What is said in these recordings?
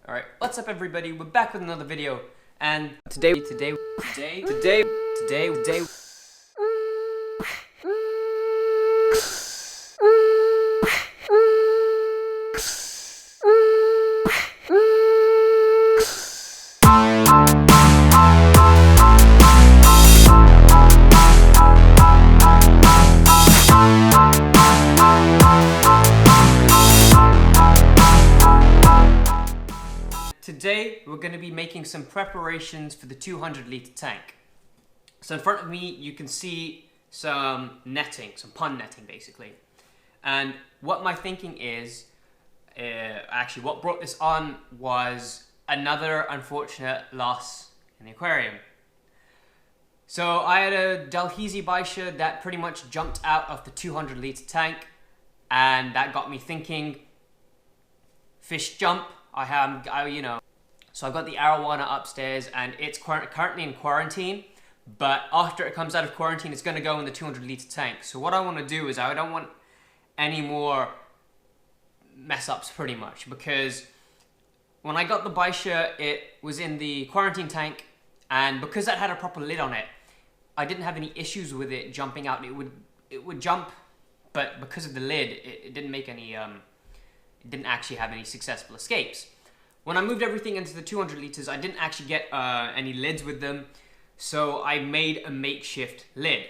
Alright, what's up everybody? We're back with another video, and today we're going to be making some preparations for the 200-litre tank. So in front of me you can see some netting, some pond netting basically. And what my thinking is, actually what brought this on was another unfortunate loss in the aquarium. So I had a Dalhousie Baisha that pretty much jumped out of the 200-litre tank, and that got me thinking, fish jump, so I've got the Arowana upstairs and it's currently in quarantine, but after it comes out of quarantine, it's going to go in the 200-litre tank. So what I want to do is I don't want any more mess ups pretty much, because when I got the Baisha, it was in the quarantine tank, and because that had a proper lid on it, I didn't have any issues with it jumping out. It would jump, but because of the lid, it didn't make any, it didn't actually have any successful escapes. When I moved everything into the 200 litres, I didn't actually get any lids with them, so I made a makeshift lid.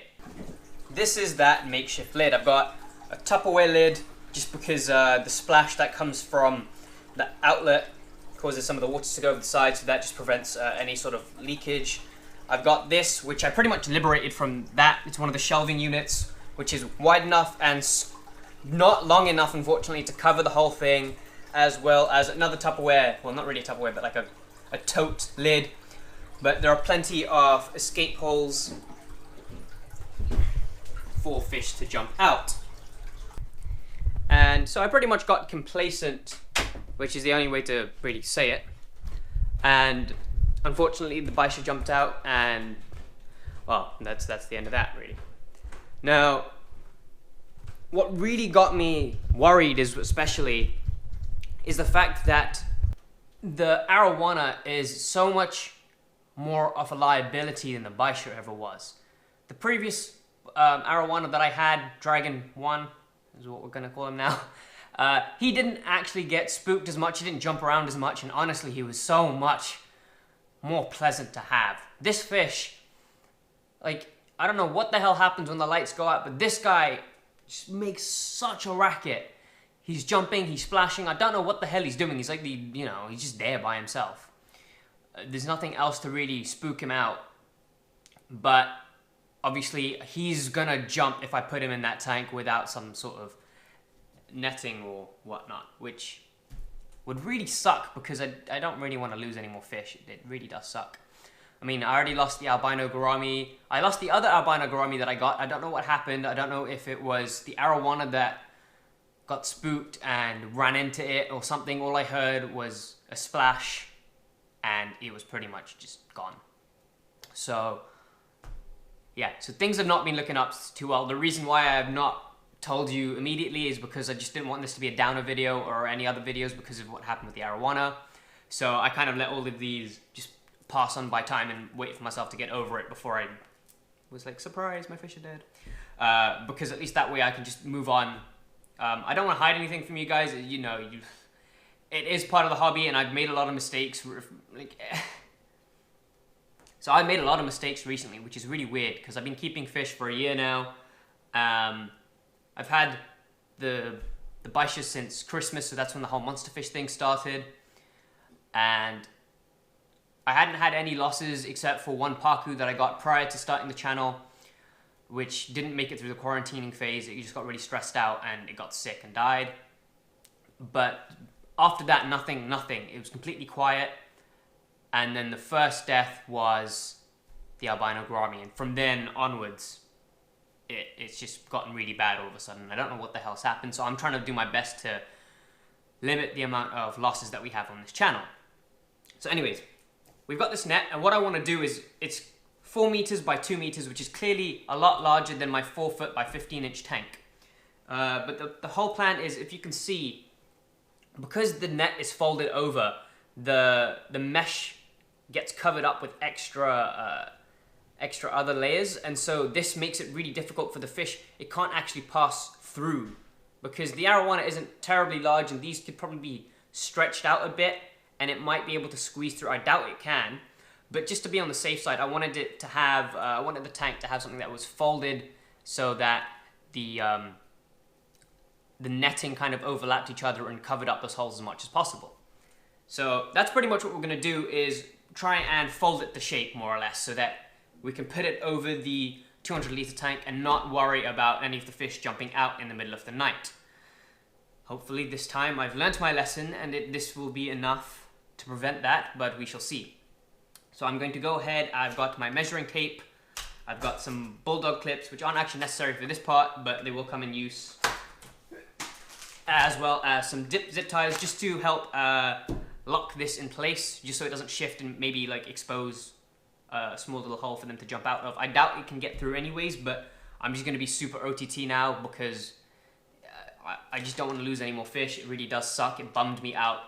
This is that makeshift lid. I've got a Tupperware lid, just because the splash that comes from the outlet causes some of the water to go over the side, so that just prevents any sort of leakage. I've got this, which I pretty much liberated from that. It's one of the shelving units, which is wide enough and not long enough, unfortunately, to cover the whole thing, as well as another Tupperware, well, not really a Tupperware, but like a tote lid. But there are plenty of escape holes for fish to jump out. And so I pretty much got complacent, which is the only way to really say it. And unfortunately, the Baisha jumped out, and well, that's the end of that, really. Now, what really got me worried is the fact that the Arowana is so much more of a liability than the Baisha ever was. The previous Arowana that I had, Dragon 1, is what we're going to call him now, he didn't actually get spooked as much, he didn't jump around as much, and honestly he was so much more pleasant to have. This fish, like, I don't know what the hell happens when the lights go out, but this guy just makes such a racket. He's jumping, he's splashing, I don't know what the hell he's doing. He's like he's just there by himself. There's nothing else to really spook him out. But obviously he's gonna jump if I put him in that tank without some sort of netting or whatnot, which would really suck, because I don't really want to lose any more fish. It really does suck. I mean, I already lost the albino gourami. I lost the other albino gourami that I got. I don't know what happened. I don't know if it was the Arowana that got spooked and ran into it or something. All I heard was a splash and it was pretty much just gone. So yeah, so things have not been looking up too well. The reason why I have not told you immediately is because I just didn't want this to be a downer video or any other videos because of what happened with the Arowana. So I kind of let all of these just pass on by time and wait for myself to get over it before I was like, surprise, my fish are dead. Because at least that way I can just move on. I don't want to hide anything from you guys. It is part of the hobby, and I've made a lot of mistakes. So I made a lot of mistakes recently, which is really weird because I've been keeping fish for a year now. I've had the Baisha since Christmas, so that's when the whole monster fish thing started. And I hadn't had any losses except for one Paku that I got prior to starting the channel, which didn't make it through the quarantining phase. It just got really stressed out and it got sick and died. But after that, nothing. It was completely quiet. And then the first death was the albino gourami. And from then onwards, it's just gotten really bad all of a sudden. I don't know what the hell's happened. So I'm trying to do my best to limit the amount of losses that we have on this channel. So anyways, we've got this net. And what I want to do is, it's 4 meters by 2 meters, which is clearly a lot larger than my 4 foot by 15-inch tank. But the whole plan is, if you can see, because the net is folded over, the mesh gets covered up with extra other layers, and so this makes it really difficult for the fish. It can't actually pass through because the arowana isn't terribly large, and these could probably be stretched out a bit, and it might be able to squeeze through. I doubt it can, but just to be on the safe side, I wanted it to have I wanted the tank to have something that was folded so that the netting kind of overlapped each other and covered up those holes as much as possible. So that's pretty much what we're going to do, is try and fold it to shape more or less so that we can put it over the 200-litre tank and not worry about any of the fish jumping out in the middle of the night. Hopefully this time I've learnt my lesson and this will be enough to prevent that, but we shall see. So I'm going to go ahead. I've got my measuring tape. I've got some bulldog clips, which aren't actually necessary for this part, but they will come in use. As well as some zip ties just to help lock this in place, just so it doesn't shift and maybe like expose a small little hole for them to jump out of. I doubt it can get through anyways, but I'm just going to be super OTT now because I just don't want to lose any more fish. It really does suck. It bummed me out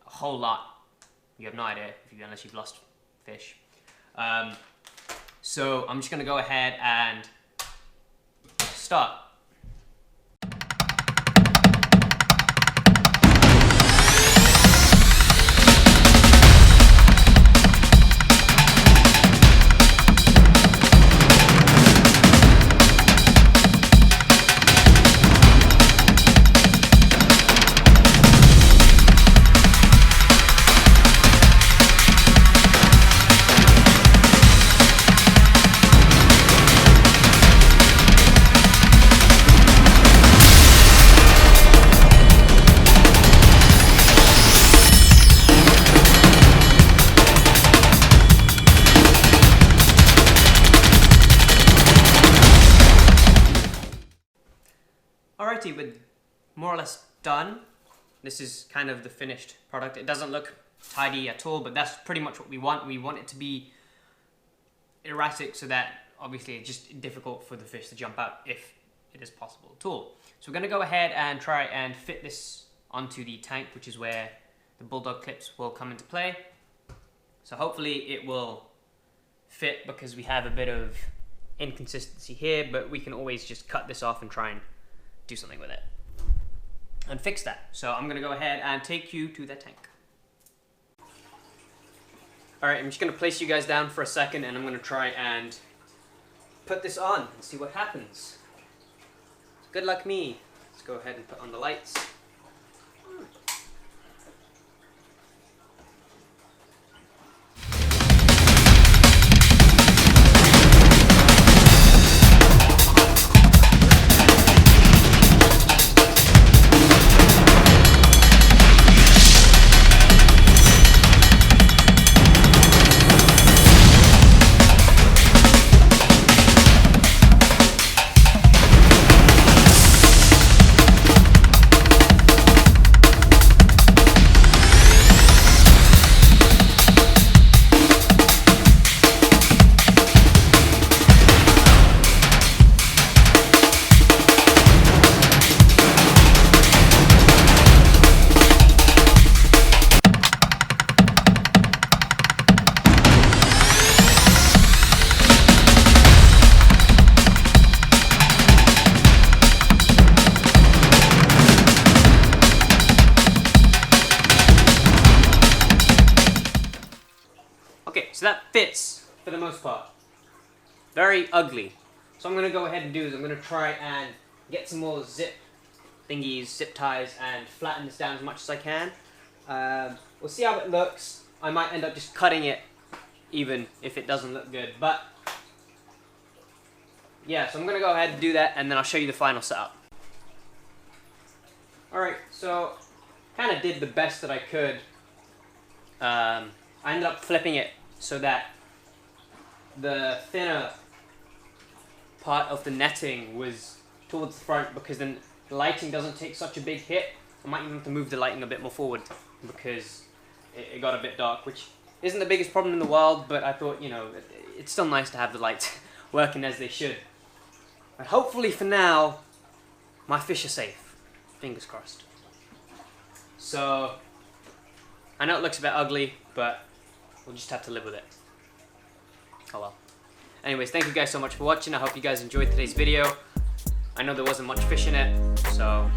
a whole lot. You have no idea unless you've lost fish. So I'm just going to go ahead and start. Alrighty, we're more or less done. This is kind of the finished product. It doesn't look tidy at all, but that's pretty much what we want. We want it to be erratic so that obviously it's just difficult for the fish to jump out if it is possible at all. So we're going to go ahead and try and fit this onto the tank, which is where the bulldog clips will come into play. So hopefully it will fit because we have a bit of inconsistency here, but we can always just cut this off and try and do something with it and fix that. So I'm gonna go ahead and take you to that tank. Alright, I'm just gonna place you guys down for a second and I'm gonna try and put this on and see what happens. Good luck me. Let's go ahead and put on the lights. Okay, so that fits for the most part. Very ugly. So I'm going to go ahead and do is I'm going to try and get some more zip thingies, zip ties, and flatten this down as much as I can. We'll see how it looks. I might end up just cutting it even if it doesn't look good. But yeah, so I'm going to go ahead and do that and then I'll show you the final setup. Alright, so kind of did the best that I could. I ended up flipping it so that the thinner part of the netting was towards the front because then the lighting doesn't take such a big hit. I might even have to move the lighting a bit more forward because it got a bit dark, which isn't the biggest problem in the world, but I thought, you know, it's still nice to have the lights working as they should. But hopefully for now, my fish are safe. Fingers crossed. So I know it looks a bit ugly, but we'll just have to live with it. Oh well. Anyways, thank you guys so much for watching. I hope you guys enjoyed today's video. I know there wasn't much fish in it, so...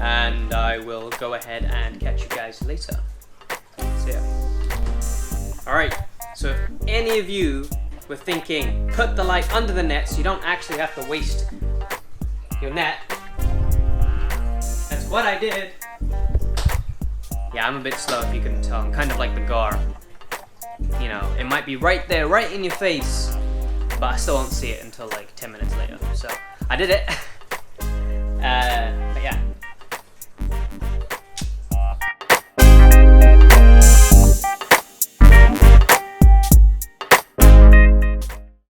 and I will go ahead and catch you guys later. See ya. Alright, so if any of you were thinking, put the light under the net so you don't actually have to waste your net, that's what I did. Yeah, I'm a bit slow if you couldn't tell. I'm kind of like the gar. You know, it might be right there, right in your face, but I still won't see it until like 10 minutes later. So, I did it.